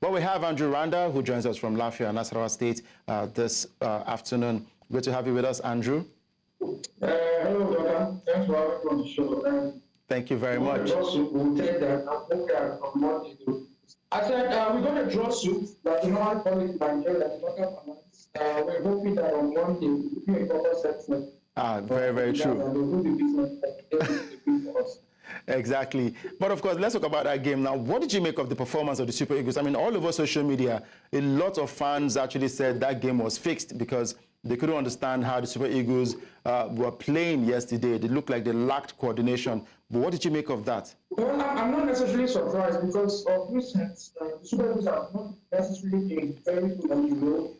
Well, we have Andrew Randa, who joins us from Lafia, Nasarawa State, this afternoon. Good to have you with us, Andrew. Hello, Donna. Thanks for having me on the show. Thank you very much. We'll take that. I said we're going to draw soup, but you know how call it Nigeria. We're hoping that on Monday we'll be a proper settlement. Very, very true. Exactly. But of course, let's talk about that game now. What did you make of the performance of the Super Eagles? I mean, all over social media, a lot of fans actually said that game was fixed because they couldn't understand how the Super Eagles were playing yesterday. They looked like they lacked coordination. But what did you make of that? Well, I'm not necessarily surprised because of recent, the Super Eagles have not necessarily been very good on the road.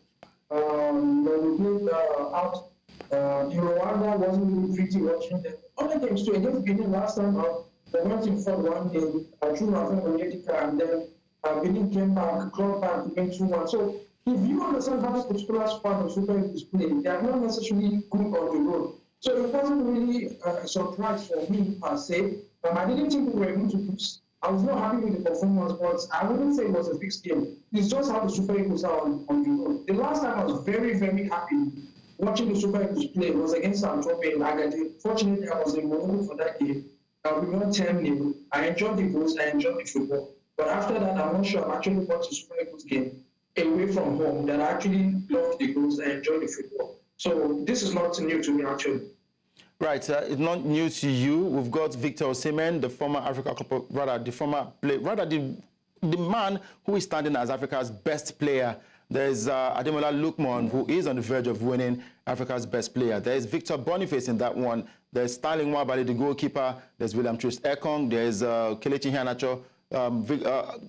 When we played out in Rwanda, wasn't really pretty watching them. Other games too, against Benin last time out, they went in front 1-0, through Rwanda, and then Benin came back, clawed back, to win 2-1. So if you understand how this particular squad of Super Eagles play, they are not necessarily good on the road. So it wasn't really a surprise for me per se. I didn't think we were going to lose. I was not happy with the performance, but I wouldn't say it was a fixed game. It's just how the Super Eagles are on the road. The last time I was very, very happy watching the Super Eagles play was against Antope in Agadir. Fortunately, I was in Morocco for that game. We won 10-0. I enjoyed the goals, I enjoyed the football. But after that, I'm not sure I've actually watched the Super Eagles game away from home that I actually loved the goals, I enjoyed the football. So this is not new to me, actually. Right, it's not new to you. We've got Victor Osimhen, the former Africa Cup, the man who is standing as Africa's best player. There's Ademola Lookman, who is on the verge of winning Africa's best player. There's Victor Boniface in that one. There's Sterling Nwabali, the goalkeeper. There's William Troost Ekong. There's Kelechi Iheanacho.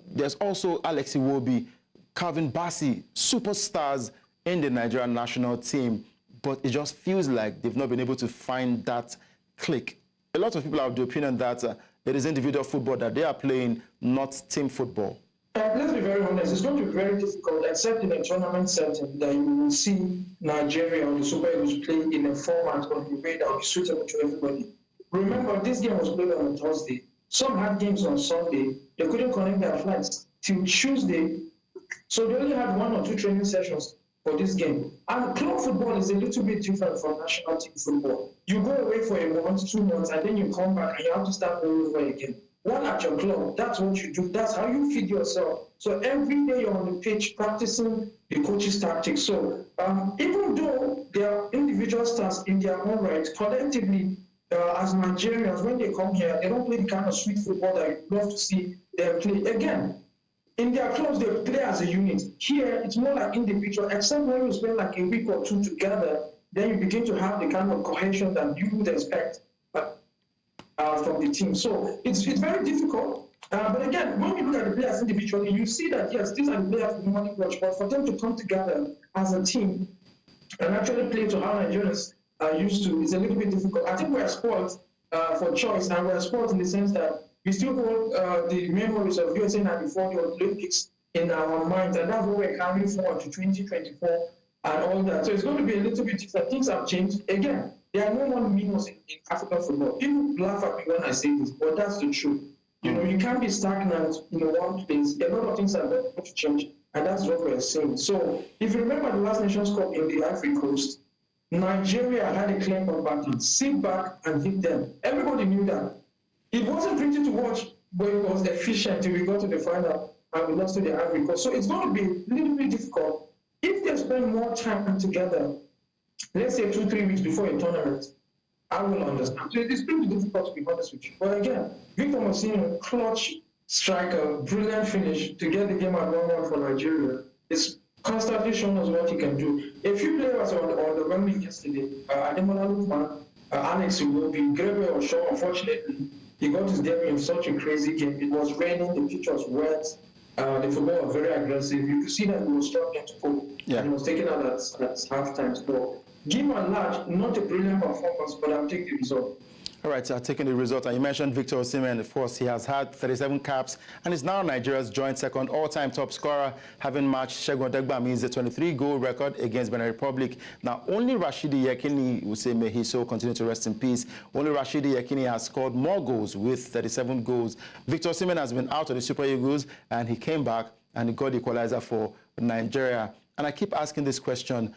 There's also Alex Iwobi, Calvin Bassey, superstars in the Nigerian national team. But it just feels like they've not been able to find that click. A lot of people are of the opinion that it is individual football that they are playing, not team football. Let's be very honest, it's going to be very difficult, except in a tournament setting, that you will see Nigeria or the Super Eagles play in a format or the way that will be suitable to everybody. Remember, this game was played on a Thursday. Some had games on Sunday. They couldn't connect their flights till Tuesday. So they only had 1 or 2 training sessions for this game. And club football is a little bit different from national team football. You go away for a month, 2 months, and then you come back and you have to start all over again. One at your club, that's what you do. That's how you feed yourself. So every day you're on the pitch practicing the coach's tactics. So even though they are individual stars in their own right, collectively, as Nigerians, when they come here, they don't play the kind of sweet football that you love to see them play. Again, in their clubs, they play as a unit. Here, it's more like individual, except when you spend like a week or 2 together, then you begin to have the kind of cohesion that you would expect from the team. So it's very difficult. But again, when you look at the players individually, you see that, yes, these are the players we normally watch, but for them to come together as a team and actually play to how Nigerians are used to is a little bit difficult. I think we're spoiled for choice, and we're spoiled in the sense that we still hold the memories of USA 94, the Olympics, in our minds, and that's what we're carrying forward to 2024 and all that. So it's going to be a little bit different. Things have changed. Again, there are no more minnows in African football. People laugh at me when I say this, but that's the truth. You know, you can't be stagnant in one place. A lot of things are going to change, and that's what we're saying. So if you remember the last Nations Cup in the Ivory Coast, Nigeria had a clear pattern: sit back and hit them. Everybody knew that. It wasn't pretty to watch, but it was efficient till we got to the final and we lost to the Ivory Coast. So it's going to be a little bit difficult. If they spend more time together, let's say 2-3 weeks before a tournament, I will understand. So it's pretty difficult, to be honest with you. But again, Victor Osimhen, clutch striker, brilliant finish to get the game at 1-1 for Nigeria. It's constantly showing us what he can do. A few players on the run yesterday, Ademola Lookman, Alex Iwobi, Grebe Osho, unfortunately, he got his debut in such a crazy game. It was raining, the pitch was wet, the football was very aggressive. You could see that he was struggling to cope, and he was taken out at halftime. So, give and large, not a brilliant performance, but I'll take the result. All right, so taking the result, and you mentioned Victor Osimhen. Of course, he has had 37 caps and is now Nigeria's joint second all-time top scorer, having matched Segun Odegbami's 23-goal record against Benin Republic. Now, only Rashidi Yekini, will say may he so continue to rest in peace, only Rashidi Yekini has scored more goals with 37 goals. Victor Osimhen has been out of the Super Eagles, and he came back and he got the equalizer for Nigeria. And I keep asking this question,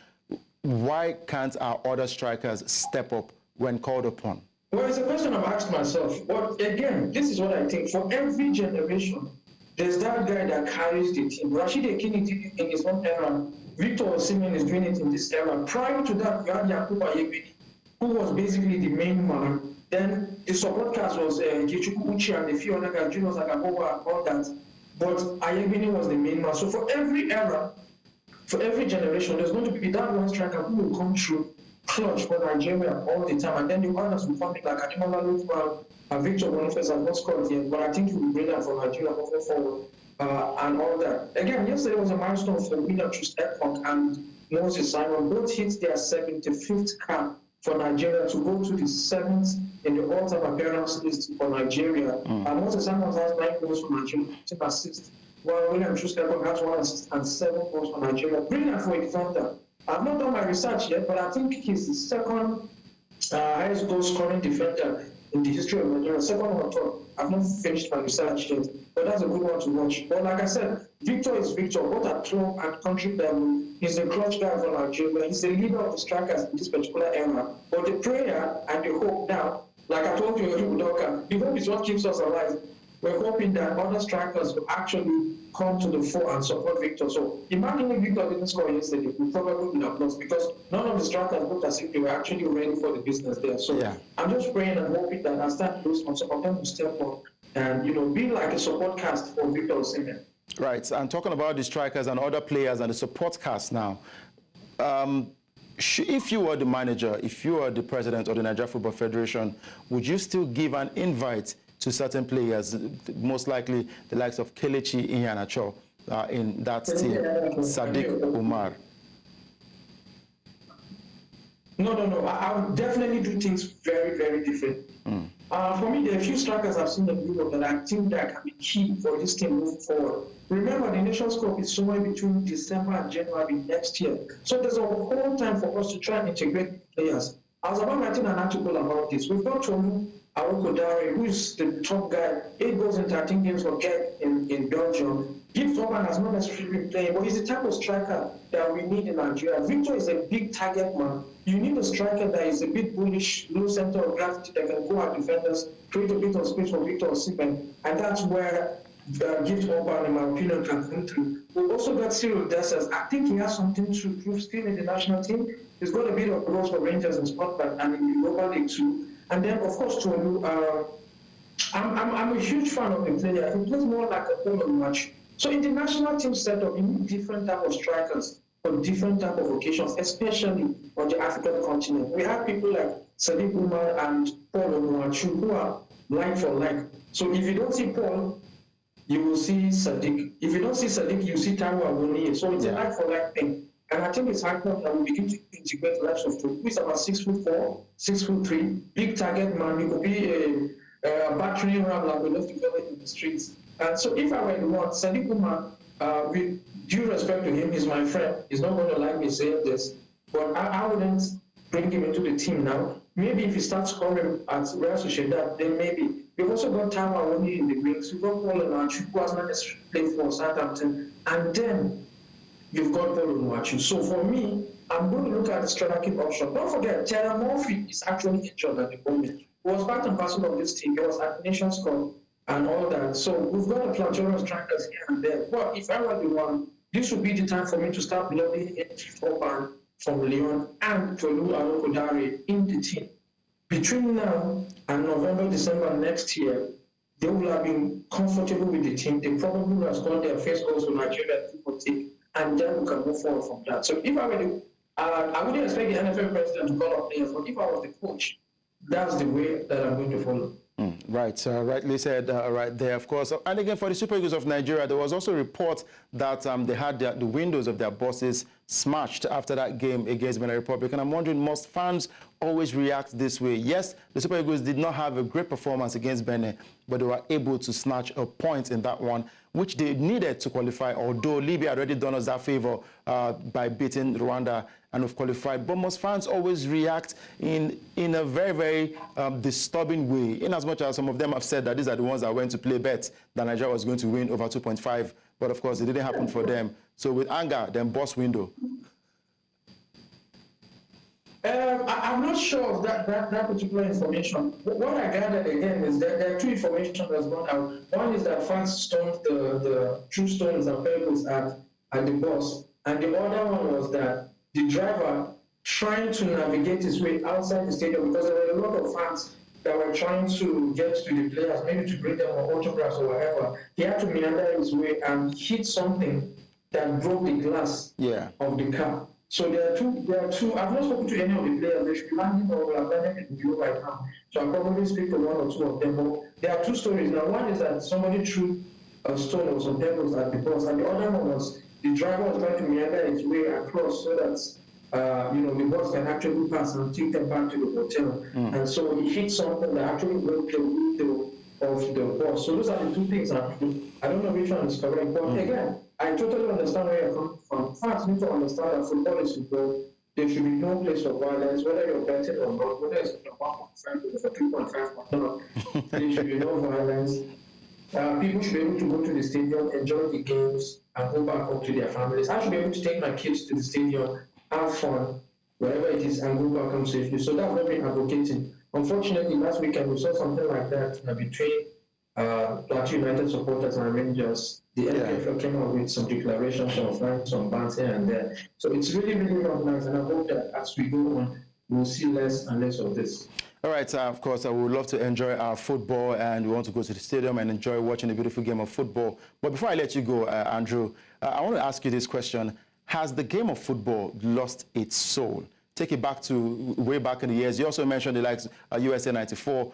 why can't our other strikers step up when called upon? Well, it's a question I've asked myself. But again, this is what I think. For every generation, there's that guy that carries the team. Rashid Ekini did it in his own era. Victor Osimhen is doing it in this era. Prior to that, you had Yakuba Ayebini, who was basically the main man. Then the support cast was Gichuku Uchi and a few other guys, Julius Agabowa and all that. But Ayebini was the main man. So for every era, for every generation, there's going to be that one striker who will come through clutch for Nigeria all the time. And then the others will come in like Ademola Lookman and Victor Boniface has not scored yet, but I think he will bring that for Nigeria moving forward and all that. Again, yesterday was a milestone for William Troost-Ekong and Moses Simon. Both hit their 75th cap for Nigeria to go to the 7th in the all-time appearance list for Nigeria. Moses Simon has 9 goals for Nigeria, 15 assists, while William Troost-Ekong has 1 assist and 7 goals for Nigeria. Brilliant for a defender. I've not done my research yet, but I think he's the second highest goal scoring defender in the history of Nigeria, second or third. I've not finished my research yet, but that's a good one to watch. But like I said, Victor is Victor, both at club and country level. He's a clutch guy for Nigeria. He's the leader of the strikers in this particular era. But the prayer and the hope now, like I told you, the hope is what keeps us alive. We're hoping that other strikers will actually come to the fore and support Victor. So imagine if Victor didn't score yesterday, we probably would have lost because none of the strikers looked as if they were actually ready for the business there. So I'm just praying and hoping that as time goes on, some of them will step up and be like a support cast for Victor Osimhen. Right. I'm talking about the strikers and other players and the support cast now. If you were the manager, if you were the president of the Nigeria Football Federation, would you still give an invite to certain players, most likely the likes of Kelechi Iheanacho in that team, Sadiq Umar? No. I would definitely do things very, very different. For me, there are a few strikers I've seen in Europe that I think that can be key for this team moving forward. Remember, the Nations Cup is somewhere between December and January next year. So there's a whole time for us to try and integrate players. I was about writing an article about this. We've got Tolu Arokodare, who is the top guy. 8 goals in 13 games for Genk in Belgium. Gibbs Orban has not necessarily been playing, but he's the type of striker that we need in Nigeria. Victor is a big target man. You need a striker that is a bit bullish, low center of gravity that can go at defenders, create a bit of space for Victor Osimhen, and that's where Gibbs Orban, in my opinion, can come through. We've also got Cyril Dessers. I think he has something to prove still in the national team. He's got a bit of goals for Rangers in Scotland and in the Europa League too. And then, of course, Tolu, I'm a huge fan of the player. He plays more like a polo match. So in the national team setup, you need different type of strikers for different type of occasions, especially on the African continent. We have people like Sadiq Umar and Paul Onuachu who are like for like. So if you don't see Paul, you will see Sadiq. If you don't see Sadiq, you see Taiwo Awoniyi. So it's a like for like thing. And I think it's high time that we begin to integrate the likes of Tolu, who is about 6'4", 6'3", big target man. He could be a battering ram like we love to call it in the streets. And so if I were the one, Sadiq Umar, with due respect to him, he's my friend. He's not going to like me saying this, but I wouldn't bring him into the team now. Maybe if he starts scoring at Real Sociedad, then maybe. We've also got Taiwo Awoniyi in the wings. We've got Paul Onuachu, who has not necessarily played for Southampton. And then you've got Paul Onuachu. So for me, I'm going to look at the striking option. Don't forget, Terry Murphy is actually injured at the moment. He was part and parcel of this team. He was at the Nations Cup and all that. So we've got a platoon of strikers here and there. But if I were the one, this would be the time for me to start building a Orban from Lyon and Tolu Arokodare in the team. Between now and November, December next year, they will have been comfortable with the team. They probably will have scored their first goals for Nigeria people take, and then we can move forward from that. So if I were the, I wouldn't expect the NFL president to call up players, but if I was the coach, that's the way that I'm going to follow. Right, rightly said right there, of course. And again, for the Super Eagles of Nigeria, there was also a report that they had the windows of their buses smashed after that game against Benin Republic. And I'm wondering, must fans always react this way? Yes, the Super Eagles did not have a great performance against Benin, but they were able to snatch a point in that one, which they needed to qualify, although Libya had already done us that favor by beating Rwanda and have qualified. But most fans always react in a very, very disturbing way, in as much as some of them have said that these are the ones that went to play bets that Nigeria was going to win over 2.5 but of course, it didn't happen for them. So with anger, then boss window. I'm not sure of that particular information. What I gathered again is that there are two information that's gone out. One is that fans stoned the true stones and pebbles at the bus, and the other one was that the driver trying to navigate his way outside the stadium, because there were a lot of fans that were trying to get to the players, maybe to bring them autographs or whatever. He had to meander his way and hit something that broke the glass of the car. So there are two. I've not spoken to any of the players. They should be landing or have landed in the Euro right now. So I'll probably speak to one or two of them. But there are two stories. Now, one is that somebody threw a stone or some pebbles at the bus, and the other one was the driver was trying to meander his way across so that the bus can actually pass and take them back to the hotel. And so he hit something that actually broke the window of the bus. So those are the two things. I don't know which one is correct, but again, I totally understand where you're coming from. Fans need to understand that football is football. There should be no place for violence, whether you're betting or not, whether it's 1.5 or 3.5. There should be no violence. People should be able to go to the stadium, enjoy the games, and go back home to their families. I should be able to take my kids to the stadium, have fun, wherever it is, and go back home safely. So that's what we're advocating. Unfortunately, last weekend we saw something like that between Plateau United supporters and Rangers. The NPFL came out with some declarations of some bans here and there. So it's really, really not nice, and I hope that as we go on, we'll see less and less of this. All right, of course, we would love to enjoy our football, and we want to go to the stadium and enjoy watching a beautiful game of football. But before I let you go, Andrew, I want to ask you this question. Has the game of football lost its soul? Take it back to way back in the years. You also mentioned the likes of USA 94,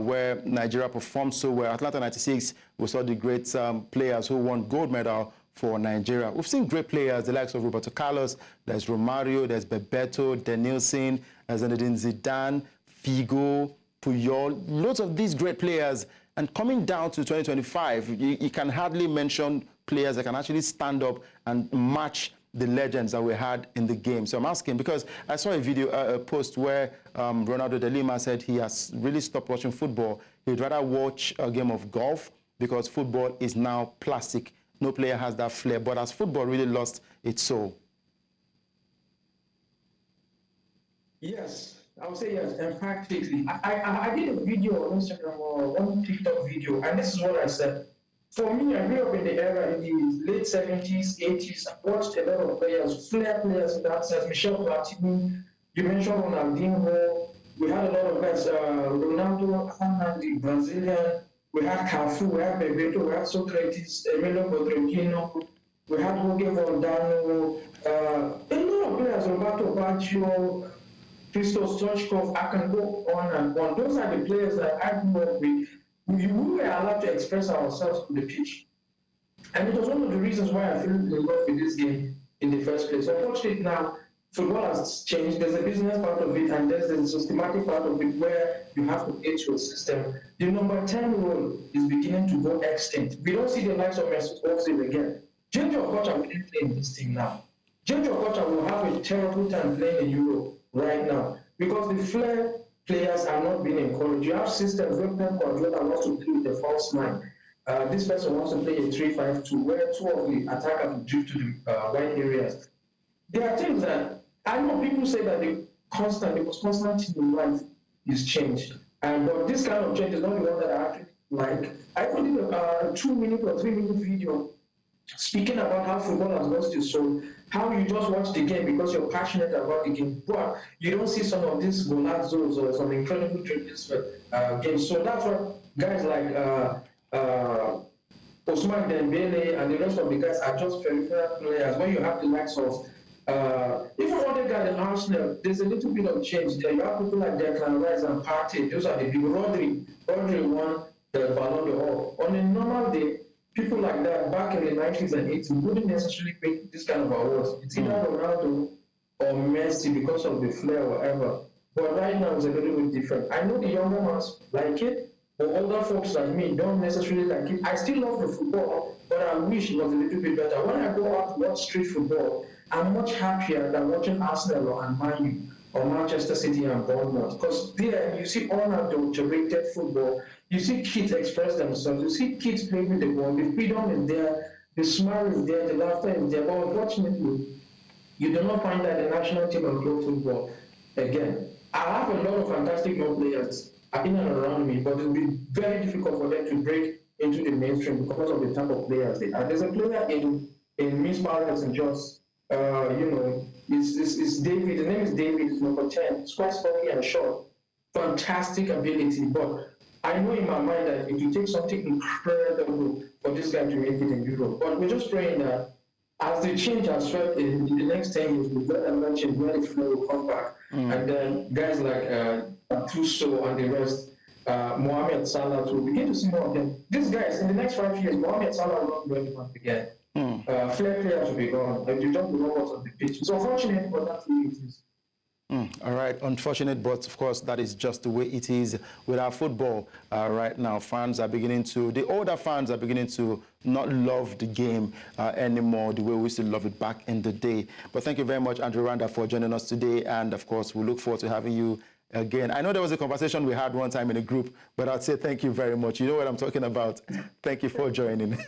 where Nigeria performed so well. Atlanta 96, we saw the great players who won gold medal for Nigeria. We've seen great players, the likes of Roberto Carlos, there's Romario, there's Bebeto, Denilson, Zinedine Zidane, Figo, Puyol, loads of these great players. And coming down to 2025, you can hardly mention players that can actually stand up and match the legends that we had in the game. So I'm asking, because I saw a post where Ronaldo de Lima said he has really stopped watching football. He'd rather watch a game of golf because football is now plastic. No player has that flair. But has football really lost its soul? Yes, I would say yes, emphatically. I did a video on Instagram or one TikTok video, and this is what I said. For me, I grew up in the era in the late 70s, 80s. I watched a lot of players, flair players in that sense. Michel Platini, you mentioned Ronaldinho. We had a lot of guys, Ronaldo, the Brazilian. We had Cafu, we had Bebeto, we had Socrates, Emilio Bodrechino. We had Jorge Valdano. A lot of players, Roberto Baggio, Christos Stoichkov. I can go on and on. Those are the players that I grew up with. We were allowed to express ourselves on the pitch. And it was one of the reasons why I fell in love with this game in the first place. Unfortunately now, football has changed. There's a business part of it, and there's a systematic part of it where you have to play to a system. The number 10 role is beginning to go extinct. We don't see the likes of Mesut Ozil again. Ginger Okocha will play in this team now. Ginger Okocha will have a terrible time playing in Europe right now because the flair players are not being encouraged. You have systems where Pep Guardiola wants to play with a false nine. This person wants to play a 3-5-2, where two of the attackers will drift to the wide areas. There are things that I know people say that the most constant thing in life is change. But this kind of change is not the one that I actually like. I put in a 2-minute or 3-minute video speaking about how football has lost its soul, how you just watch the game because you're passionate about the game, but you don't see some of these golazos or some incredible triples games. So that's what guys like Osimhen Dembele and the rest of the guys are just peripheral players. When you have the likes of even other guys in Arsenal, there's a little bit of change there. You have people like Declan Rice and Partey. Those are the big. Rodri won the Ballon d'Or. On a normal day, people like that back in the 90s and 80s wouldn't necessarily make this kind of awards. It's either Ronaldo or Messi because of the flair or whatever. But right now it's a little bit different. I know the younger ones like it, but older folks like me don't necessarily like it. I still love the football, but I wish it was a little bit better. When I go out to watch street football, I'm much happier than watching Arsenal and Man U or Manchester City and Bournemouth. Because there you see all of the generated football. You see kids express themselves. You see kids play with the ball. The freedom is there. The smile is there, the laughter is there, but unfortunately, you do not find that the national team of club football again. I have a lot of fantastic young players in and around me, but it will be very difficult for them to break into the mainstream because of the type of players they are. There's a player in Miss Paris and Jos, it's David. His name is David. He's number 10. He's quite stocky and short. Fantastic ability, but I know in my mind that it will take something incredible for this guy to make it in Europe. But we're just praying that as the change has swept in the next 10 years, we've got another change where the flow will come back. And then guys like Tuso and the rest, Mohamed Salah, will begin to see more of them. These guys, in the next 5 years, Mohamed Salah will not do anything again. Flair players will be gone. You don't know what's on the pitch. It's unfortunate, but that's the way it is. All right, unfortunate, but of course that is just the way it is with our football right now. The older fans are beginning to not love the game anymore the way we used to love it back in the day. But thank you very much, Andrew Randa, for joining us today. And of course, we look forward to having you again. I know there was a conversation we had one time in a group, but I'd say thank you very much. You know what I'm talking about. Thank you for joining.